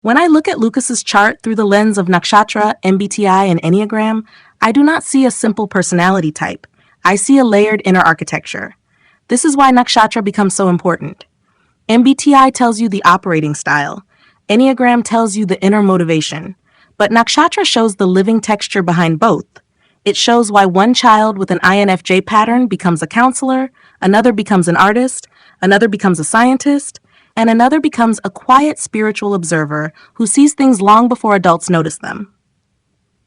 When I look at Lucas's chart through the lens of Nakshatra, MBTI, and Enneagram, I do not see a simple personality type. I see a layered inner architecture. This is why Nakshatra becomes so important. MBTI tells you the operating style. Enneagram tells you the inner motivation. But Nakshatra shows the living texture behind both. It shows why one child with an INFJ pattern becomes a counselor, another becomes an artist, another becomes a scientist, and another becomes a quiet spiritual observer who sees things long before adults notice them.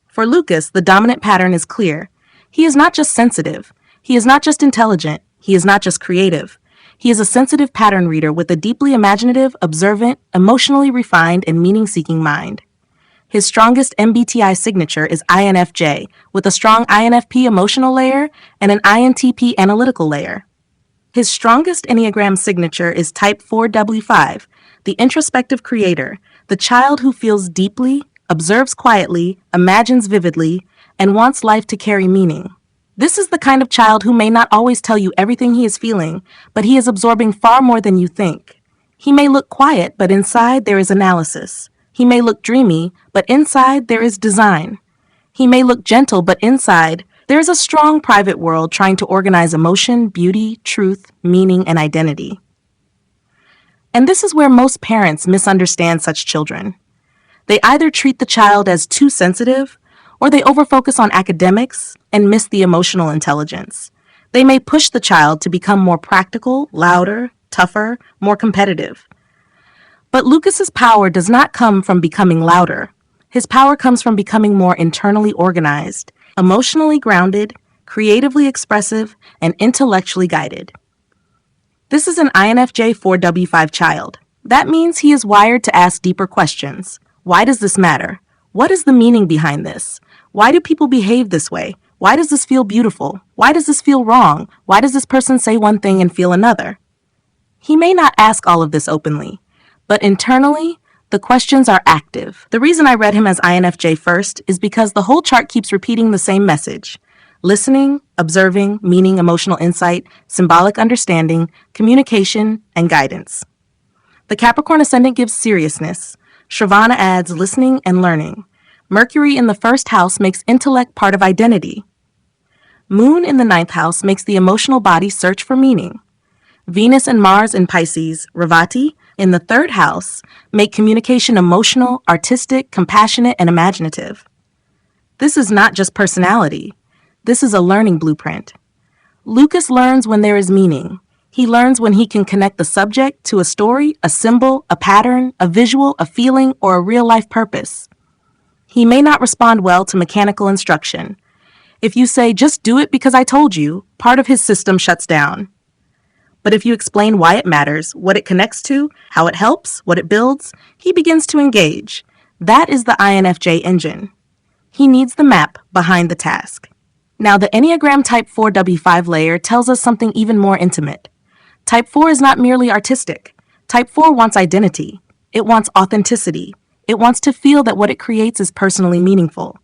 For Lucas, the dominant pattern is clear. He is not just sensitive. He is not just intelligent. He is not just creative. He is a sensitive pattern reader with a deeply imaginative, observant, emotionally refined, and meaning-seeking mind. His strongest MBTI signature is INFJ, with a strong INFP emotional layer and an INTP analytical layer. His strongest Enneagram signature is type 4w5, the introspective creator, the child who feels deeply, observes quietly, imagines vividly, and wants life to carry meaning. This is the kind of child who may not always tell you everything he is feeling, but he is absorbing far more than you think. He may look quiet, but inside there is analysis. He may look dreamy, but inside there is design. He may look gentle, but inside there is a strong private world trying to organize emotion, beauty, truth, meaning, and identity. And this is where most parents misunderstand such children. They either treat the child as too sensitive, or they overfocus on academics and miss the emotional intelligence. They may push the child to become more practical, louder, tougher, more competitive. But Lucas's power does not come from becoming louder. His power comes from becoming more internally organized, emotionally grounded, creatively expressive, and intellectually guided. This is an INFJ 4w5 child. That means he is wired to ask deeper questions. Why does this matter? What is the meaning behind this? Why do people behave this way? Why does this feel beautiful? Why does this feel wrong? Why does this person say one thing and feel another? He may not ask all of this openly, but internally, the questions are active. The reason I read him as INFJ first is because the whole chart keeps repeating the same message. Listening, observing, meaning, emotional insight, symbolic understanding, communication, and guidance. The Capricorn Ascendant gives seriousness. Shravana adds listening and learning. Mercury in the first house makes intellect part of identity. Moon in the ninth house makes the emotional body search for meaning. Venus and Mars in Pisces, Ravati, in the third house, make communication emotional, artistic, compassionate, and imaginative. This is not just personality. This is a learning blueprint. Lucas learns when there is meaning. He learns when he can connect the subject to a story, a symbol, a pattern, a visual, a feeling, or a real-life purpose. He may not respond well to mechanical instruction. If you say, just do it because I told you, part of his system shuts down. But if you explain why it matters, what it connects to, how it helps, what it builds, he begins to engage. That is the INFJ engine. He needs the map behind the task. Now, the Enneagram Type 4w5 layer tells us something even more intimate. Type 4 is not merely artistic. Type 4 wants identity. It wants authenticity. It wants to feel that what it creates is personally meaningful.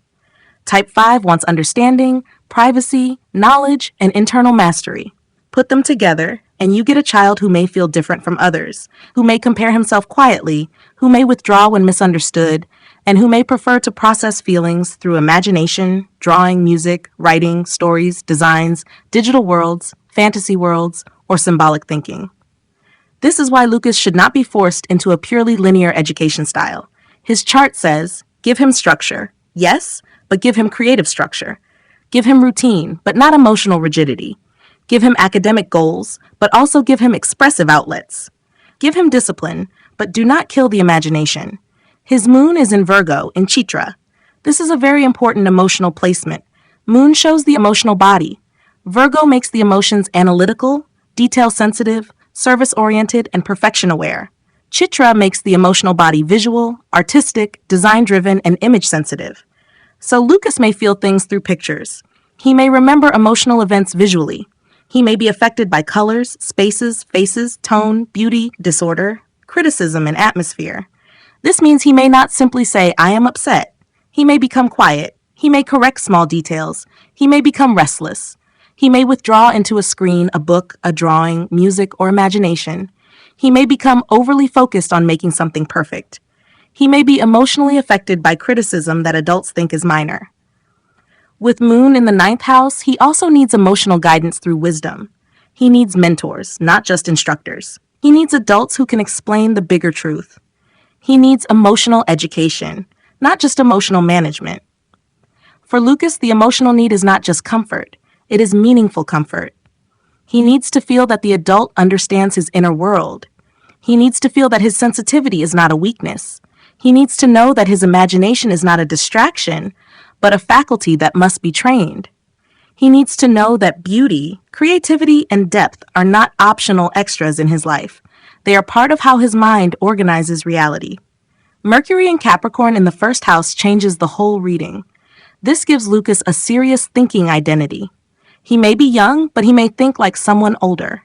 Type 5 wants understanding, privacy, knowledge, and internal mastery. Put them together, and you get a child who may feel different from others, who may compare himself quietly, who may withdraw when misunderstood, and who may prefer to process feelings through imagination, drawing, music, writing, stories, designs, digital worlds, fantasy worlds, or symbolic thinking. This is why Lucas should not be forced into a purely linear education style. His chart says, give him structure, yes, but give him creative structure. Give him routine, but not emotional rigidity. Give him academic goals, but also give him expressive outlets. Give him discipline, but do not kill the imagination. His moon is in Virgo, in Chitra. This is a very important emotional placement. Moon shows the emotional body. Virgo makes the emotions analytical, detail-sensitive, service-oriented, and perfection-aware. Chitra makes the emotional body visual, artistic, design-driven, and image-sensitive. So Lucas may feel things through pictures. He may remember emotional events visually. He may be affected by colors, spaces, faces, tone, beauty, disorder, criticism, and atmosphere. This means he may not simply say, I am upset. He may become quiet. He may correct small details. He may become restless. He may withdraw into a screen, a book, a drawing, music, or imagination. He may become overly focused on making something perfect. He may be emotionally affected by criticism that adults think is minor. With Moon in the ninth house, he also needs emotional guidance through wisdom. He needs mentors, not just instructors. He needs adults who can explain the bigger truth. He needs emotional education, not just emotional management. For Lucas, the emotional need is not just comfort, it is meaningful comfort. He needs to feel that the adult understands his inner world. He needs to feel that his sensitivity is not a weakness. He needs to know that his imagination is not a distraction, but a faculty that must be trained. He needs to know that beauty, creativity, and depth are not optional extras in his life. They are part of how his mind organizes reality. Mercury in Capricorn in the first house changes the whole reading. This gives Lucas a serious thinking identity. He may be young, but he may think like someone older.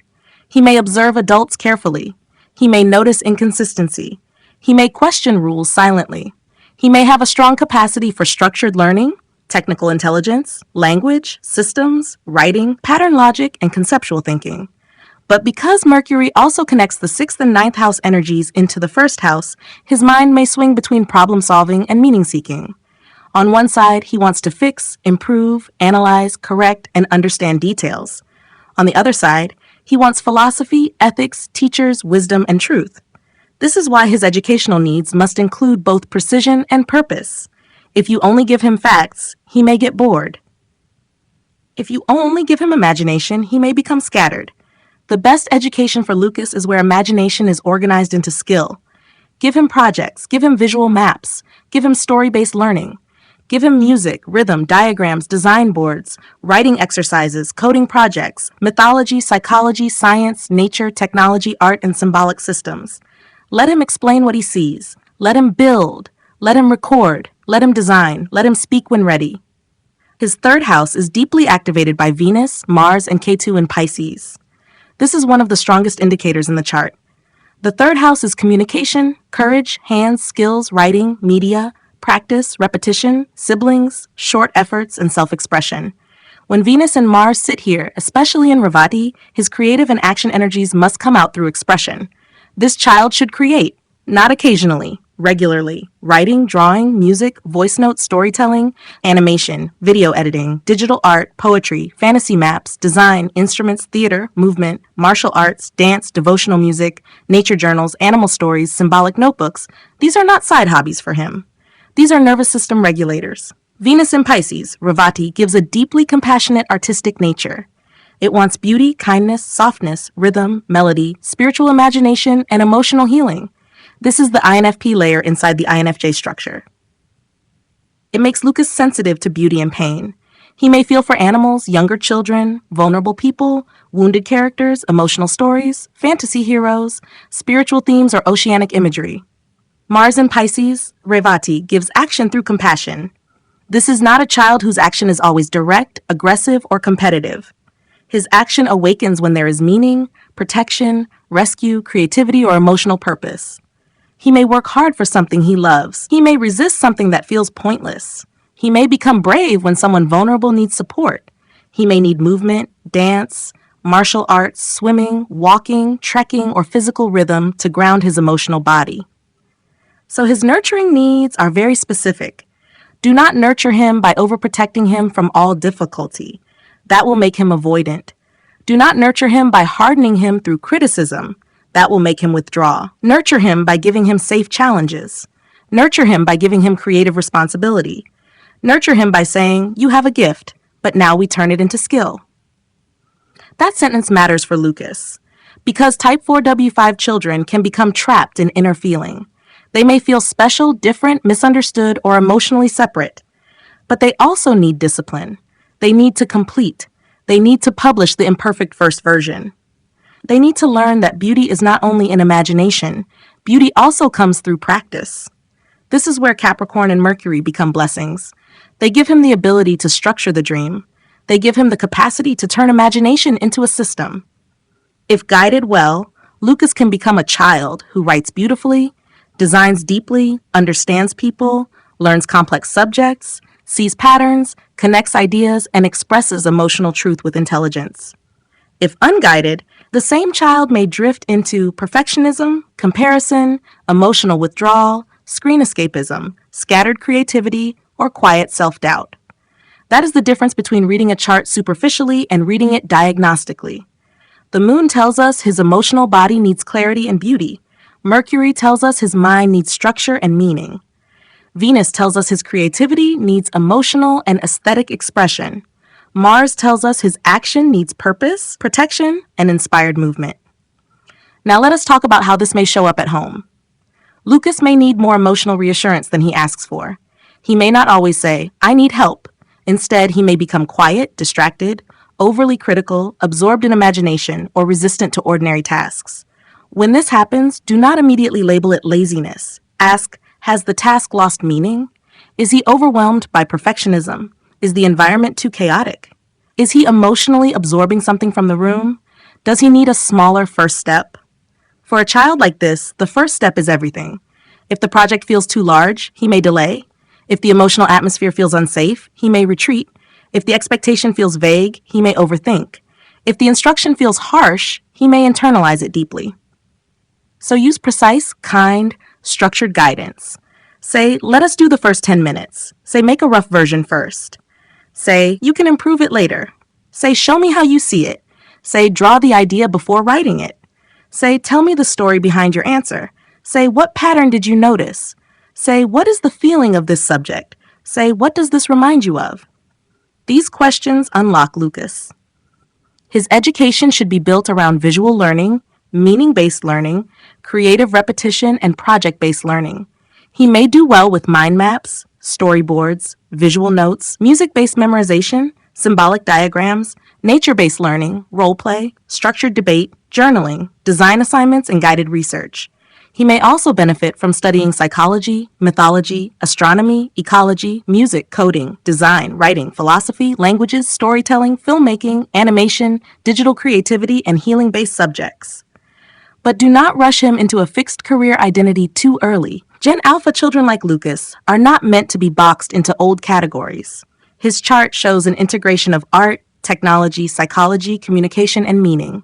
He may observe adults carefully. He may notice inconsistency. He may question rules silently. He may have a strong capacity for structured learning, technical intelligence, language, systems, writing, pattern logic, and conceptual thinking. But because Mercury also connects the 6th and ninth house energies into the first house, his mind may swing between problem solving and meaning seeking. On one side, he wants to fix, improve, analyze, correct, and understand details. On the other side, he wants philosophy, ethics, teachers, wisdom, and truth. This is why his educational needs must include both precision and purpose. If you only give him facts, he may get bored. If you only give him imagination, he may become scattered. The best education for Lucas is where imagination is organized into skill. Give him projects, give him visual maps, give him story-based learning. Give him music, rhythm, diagrams, design boards, writing exercises, coding projects, mythology, psychology, science, nature, technology, art, and symbolic systems. Let him explain what he sees. Let him build. Let him record. Let him design. Let him speak when ready. His third house is deeply activated by Venus, Mars, and Ketu in Pisces. This is one of the strongest indicators in the chart. The third house is communication, courage, hands, skills, writing, media, practice, repetition, siblings, short efforts, and self-expression. When Venus and Mars sit here, especially in Revati, his creative and action energies must come out through expression. This child should create, not occasionally, regularly. Writing, drawing, music, voice notes, storytelling, animation, video editing, digital art, poetry, fantasy maps, design, instruments, theater, movement, martial arts, dance, devotional music, nature journals, animal stories, symbolic notebooks. These are not side hobbies for him. These are nervous system regulators. Venus in Pisces, Revati, gives a deeply compassionate artistic nature. It wants beauty, kindness, softness, rhythm, melody, spiritual imagination, and emotional healing. This is the INFP layer inside the INFJ structure. It makes Lucas sensitive to beauty and pain. He may feel for animals, younger children, vulnerable people, wounded characters, emotional stories, fantasy heroes, spiritual themes, or oceanic imagery. Mars in Pisces, Revati, gives action through compassion. This is not a child whose action is always direct, aggressive, or competitive. His action awakens when there is meaning, protection, rescue, creativity, or emotional purpose. He may work hard for something he loves. He may resist something that feels pointless. He may become brave when someone vulnerable needs support. He may need movement, dance, martial arts, swimming, walking, trekking, or physical rhythm to ground his emotional body. So his nurturing needs are very specific. Do not nurture him by overprotecting him from all difficulty. That will make him avoidant. Do not nurture him by hardening him through criticism. That will make him withdraw. Nurture him by giving him safe challenges. Nurture him by giving him creative responsibility. Nurture him by saying, "You have a gift, but now we turn it into skill." That sentence matters for Lucas, because type 4w5 children can become trapped in inner feeling. They may feel special, different, misunderstood, or emotionally separate. But they also need discipline. They need to complete. They need to publish the imperfect first version. They need to learn that beauty is not only in imagination, beauty also comes through practice. This is where Capricorn and Mercury become blessings. They give him the ability to structure the dream. They give him the capacity to turn imagination into a system. If guided well, Lucas can become a child who writes beautifully, designs deeply, understands people, learns complex subjects, sees patterns, connects ideas, and expresses emotional truth with intelligence. If unguided, the same child may drift into perfectionism, comparison, emotional withdrawal, screen escapism, scattered creativity, or quiet self-doubt. That is the difference between reading a chart superficially and reading it diagnostically. The moon tells us his emotional body needs clarity and beauty. Mercury tells us his mind needs structure and meaning. Venus tells us his creativity needs emotional and aesthetic expression. Mars tells us his action needs purpose, protection, and inspired movement. Now let us talk about how this may show up at home. Lucas may need more emotional reassurance than he asks for. He may not always say, "I need help." Instead, he may become quiet, distracted, overly critical, absorbed in imagination, or resistant to ordinary tasks. When this happens, do not immediately label it laziness. Ask, has the task lost meaning? Is he overwhelmed by perfectionism? Is the environment too chaotic? Is he emotionally absorbing something from the room? Does he need a smaller first step? For a child like this, the first step is everything. If the project feels too large, he may delay. If the emotional atmosphere feels unsafe, he may retreat. If the expectation feels vague, he may overthink. If the instruction feels harsh, he may internalize it deeply. So use precise, kind, structured guidance. Say, let us do the first 10 minutes. Say, make a rough version first. Say, you can improve it later. Say, show me how you see it. Say, draw the idea before writing it. Say, tell me the story behind your answer. Say, what pattern did you notice? Say, what is the feeling of this subject? Say, what does this remind you of? These questions unlock Lucas. His education should be built around visual learning, meaning-based learning, creative repetition, and project-based learning. He may do well with mind maps, storyboards, visual notes, music-based memorization, symbolic diagrams, nature-based learning, role play, structured debate, journaling, design assignments, and guided research. He may also benefit from studying psychology, mythology, astronomy, ecology, music, coding, design, writing, philosophy, languages, storytelling, filmmaking, animation, digital creativity, and healing-based subjects. But do not rush him into a fixed career identity too early. Gen Alpha children like Lucas are not meant to be boxed into old categories. His chart shows an integration of art, technology, psychology, communication, and meaning.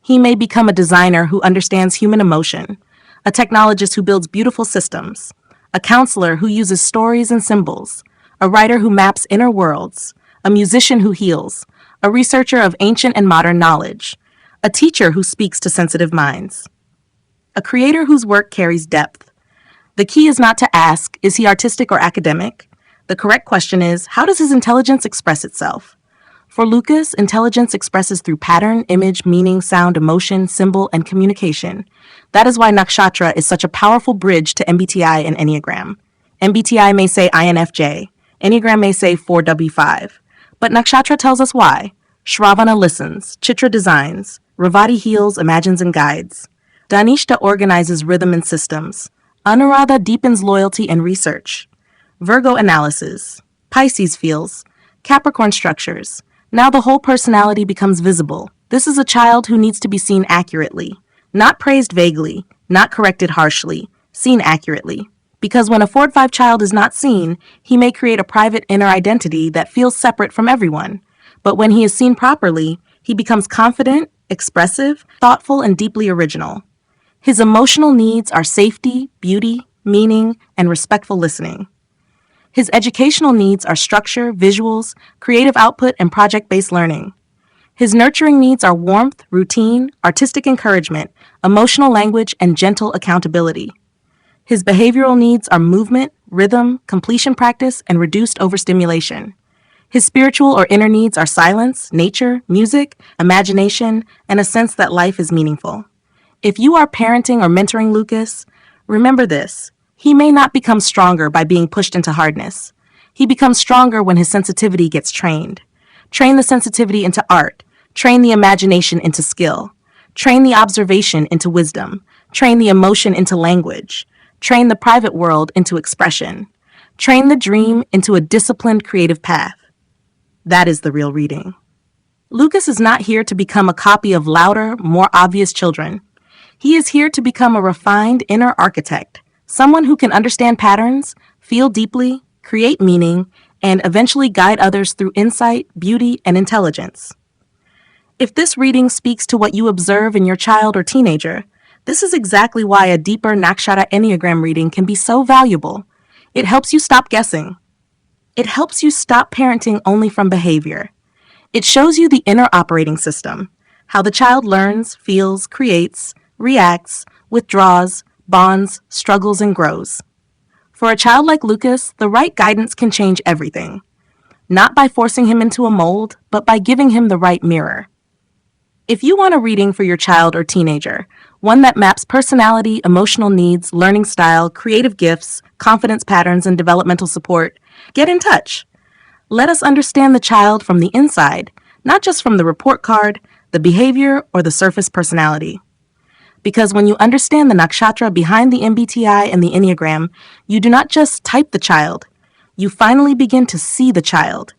He may become a designer who understands human emotion, a technologist who builds beautiful systems, a counselor who uses stories and symbols, a writer who maps inner worlds, a musician who heals, a researcher of ancient and modern knowledge, a teacher who speaks to sensitive minds, a creator whose work carries depth. The key is not to ask, is he artistic or academic? The correct question is, how does his intelligence express itself? For Lucas, intelligence expresses through pattern, image, meaning, sound, emotion, symbol, and communication. That is why Nakshatra is such a powerful bridge to MBTI and Enneagram. MBTI may say INFJ, Enneagram may say 4w5, but Nakshatra tells us why. Shravana listens, Chitra designs, Ravati heals, imagines, and guides. Dhanishta organizes rhythm and systems. Anuradha deepens loyalty and research. Virgo analysis. Pisces feels. Capricorn structures. Now the whole personality becomes visible. This is a child who needs to be seen accurately. Not praised vaguely, not corrected harshly, seen accurately. Because when a 4-5 child is not seen, he may create a private inner identity that feels separate from everyone. But when he is seen properly, he becomes confident, expressive, thoughtful, and deeply original. His emotional needs are safety, beauty, meaning, and respectful listening. His educational needs are structure, visuals, creative output, and project-based learning. His nurturing needs are warmth, routine, artistic encouragement, emotional language, and gentle accountability. His behavioral needs are movement, rhythm, completion practice, and reduced overstimulation. His spiritual or inner needs are silence, nature, music, imagination, and a sense that life is meaningful. If you are parenting or mentoring Lucas, remember this. He may not become stronger by being pushed into hardness. He becomes stronger when his sensitivity gets trained. Train the sensitivity into art. Train the imagination into skill. Train the observation into wisdom. Train the emotion into language. Train the private world into expression. Train the dream into a disciplined creative path. That is the real reading. Lucas is not here to become a copy of louder, more obvious children. He is here to become a refined inner architect, someone who can understand patterns, feel deeply, create meaning, and eventually guide others through insight, beauty, and intelligence. If this reading speaks to what you observe in your child or teenager, This is exactly why a deeper Nakshatra Enneagram reading can be so valuable. It helps you stop guessing. It helps you stop parenting only from behavior. It shows you the inner operating system, how the child learns, feels, creates, reacts, withdraws, bonds, struggles, and grows. For a child like Lucas, the right guidance can change everything. Not by forcing him into a mold, but by giving him the right mirror. If you want a reading for your child or teenager, one that maps personality, emotional needs, learning style, creative gifts, confidence patterns, and developmental support, get in touch. Let us understand the child from the inside, not just from the report card, the behavior, or the surface personality. Because when you understand the nakshatra behind the MBTI and the Enneagram, you do not just type the child. You finally begin to see the child.